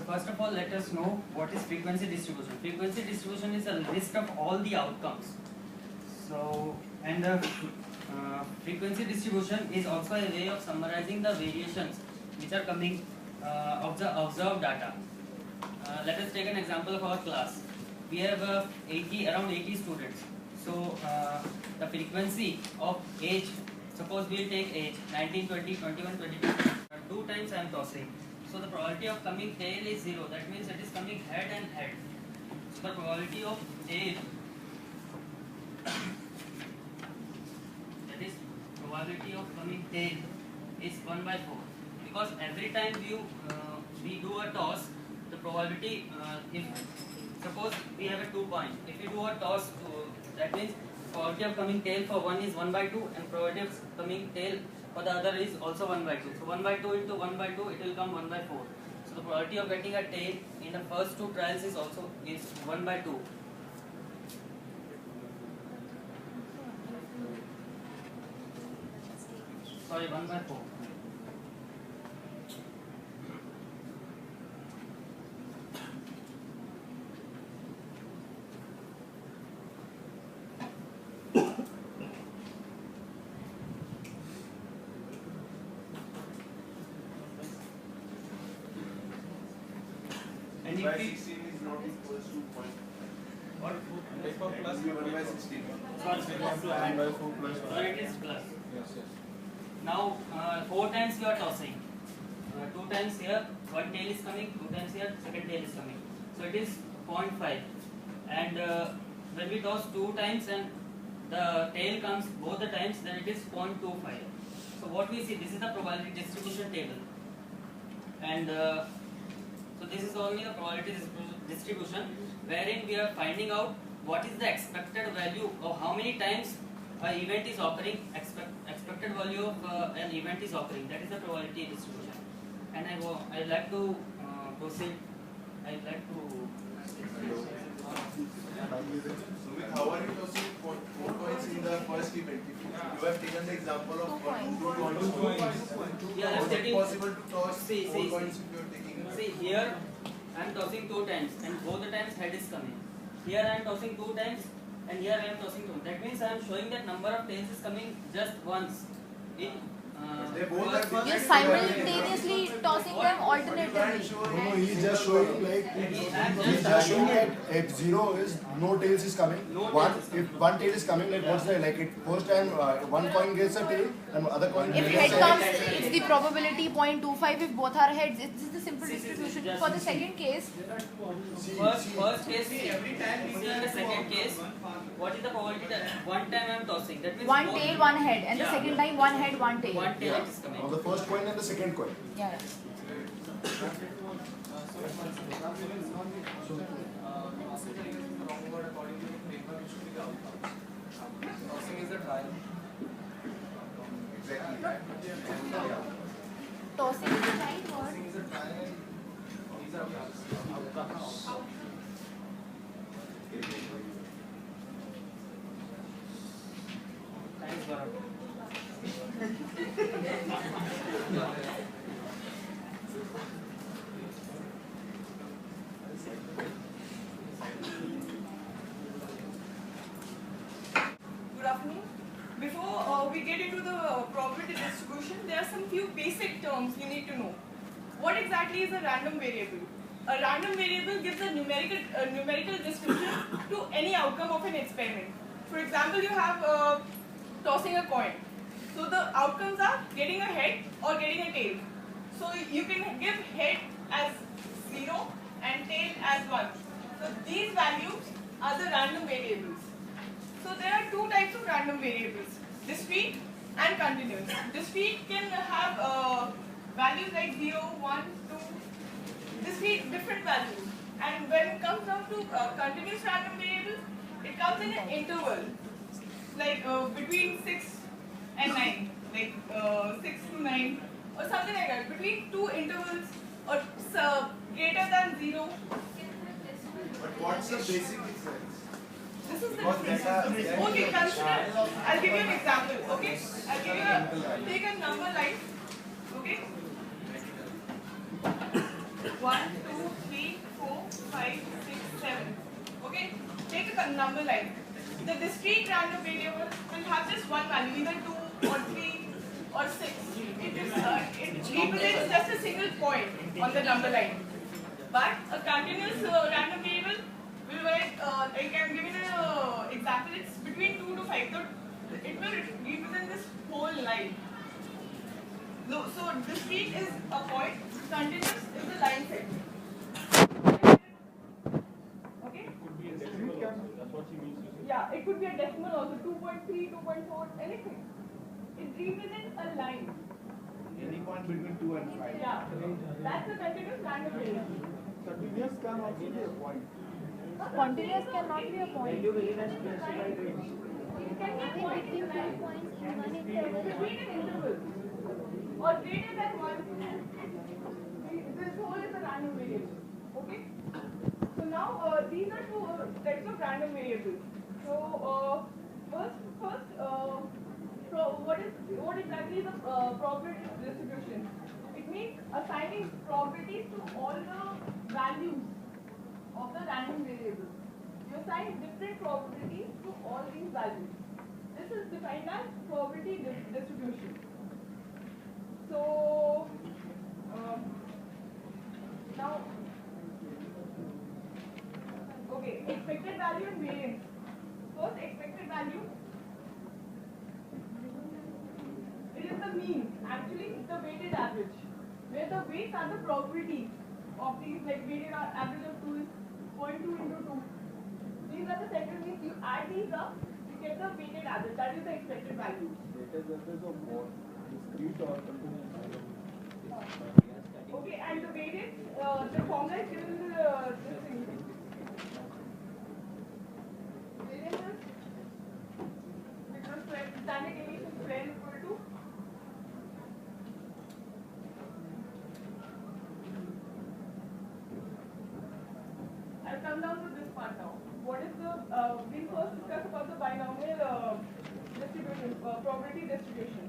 first of all, let us know what is frequency distribution. Frequency distribution is a list of all the outcomes. So, and the frequency distribution is also a way of summarizing the variations which are coming of the observed data. Let us take an example of our class. We have around 80 students. So, the frequency of age, suppose we will take age 19, 20, 21, 22. 2 times I am tossing. So the probability of coming tail is 0. That means it is coming head and head. So the probability of tail, that is probability of coming tail, is 1 by 4. Because every time we do a toss, the probability, if suppose we have a 2 point, if we do a toss, that means probability of coming tail for one is 1 by 2, and probability of coming tail for the other is also 1 by 2. So 1 by 2 into 1 by 2, it will come 1 by 4. So the probability of getting a tail in the first 2 trials is 1 by 2. Sorry, 1 by 4. And by 16 is not equals to 0.5. What? 1 by 16. Sorry, it is plus. Yes. Now 4 times you are tossing. 2 times here, one tail is coming, 2 times here, second tail is coming. So it is 0.5. And when we toss 2 times and the tail comes both the times, then it is 0.25. So what we see, this is the probability distribution table. And so this is only the probability distribution, wherein we are finding out what is the expected value of how many times an event is occurring, expected value of an event is occurring. That is the probability distribution. And I like to proceed. I like to. Sumit, how are you tossing 4 points in the first event? You have taken the example of 2 points. Yeah, How I'm is it taking. possible to toss See, 4 points if you are taking? See here, I am tossing 2 times, and both the times head is coming. Here I am tossing 2 times, and here I am tossing 2. That means I am showing that number of tails is coming just once. They both are different. You're simultaneously tossing them alternatively. No, he's just showing he's just showing that if 0 is no tails is coming. If one tail is coming, like what's the first time one coin gets a tail and other coin If gets head a comes, tail. it's the probability 0.25. If both are heads, it's the simple distribution. For the second case, First case, see every time we see in the second case, what is the probability that one time I am tossing? That means one tail, one head, and the Yeah. second time one head, one tail. One tail is coming. Now the first coin and the second coin. Yeah. Tossing is the right word. Thanks, Gaurav. Good afternoon. Before we get into the probability distribution, there are some few basic terms you need to know. What exactly is a random variable? A random variable gives a numerical distribution to any outcome of an experiment. For example, you have tossing a coin. So the outcomes are getting a head or getting a tail. So you can give head as 0 and tail as 1. So these values are the random variables. So there are 2 types of random variables, discrete and continuous. Discrete can have values like 0, 1, 2, discrete different values. And when it comes down to continuous random variable, it comes in an interval, like between 6 and 9, like 6 to 9 or something like that, between 2 intervals or greater than 0. But what's the basic difference? This is the Because difference. these are- Okay, consider, I'll give you an example, okay? I'll give you take a number line, okay? 1, 2, 3, 4, 5, 6, 7. Okay? Take a number line. The discrete random variable will have just one value, either 2 or 3 or 6. It represents just a single point on the number line. But a continuous random variable will, like I'm giving an example, it's between 2 to 5. So it will represent this whole line. No, so discrete is a point, continuous is a line segment. Okay? Yeah, it could be a decimal also, 2.3, 2.4, anything. It represents a line. Any point between 2 and 5. Yeah, that's a continuous random variable. Continuous can also be a point. Continuous cannot be a point. It can be a point in a line. Between an interval or greater than 1, this whole is a random variable. Okay? So now these are two types of random variables. So what exactly is a probability distribution? It means assigning probabilities to all the values of the random variable. You assign different probabilities to all these values. This is defined as probability distribution. So now, okay, expected value and variance. First, expected value. It is the mean. Actually, it's the weighted average, where the weights are the probabilities of these, like weighted average of 2 is 0.2 into 2. These are the central means. You add these up, you get the weighted average. That is the expected value. Okay, and the variance, the formula is given in this thing. Variance is because standard deviation square is equal to I'll come down to this part now. What is the we first discuss about the binomial distribution, probability distribution.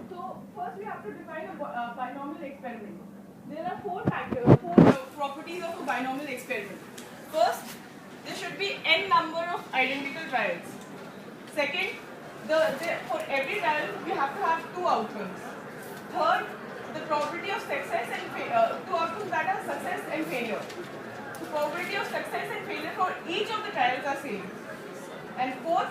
So first we have to define a binomial experiment. There are four properties of a binomial experiment. First, there should be n number of identical trials. Second, for every trial we have to have two outcomes. Third, the probability of success and two outcomes that are success and failure. The probability of success and failure for each of the trials are same. And fourth,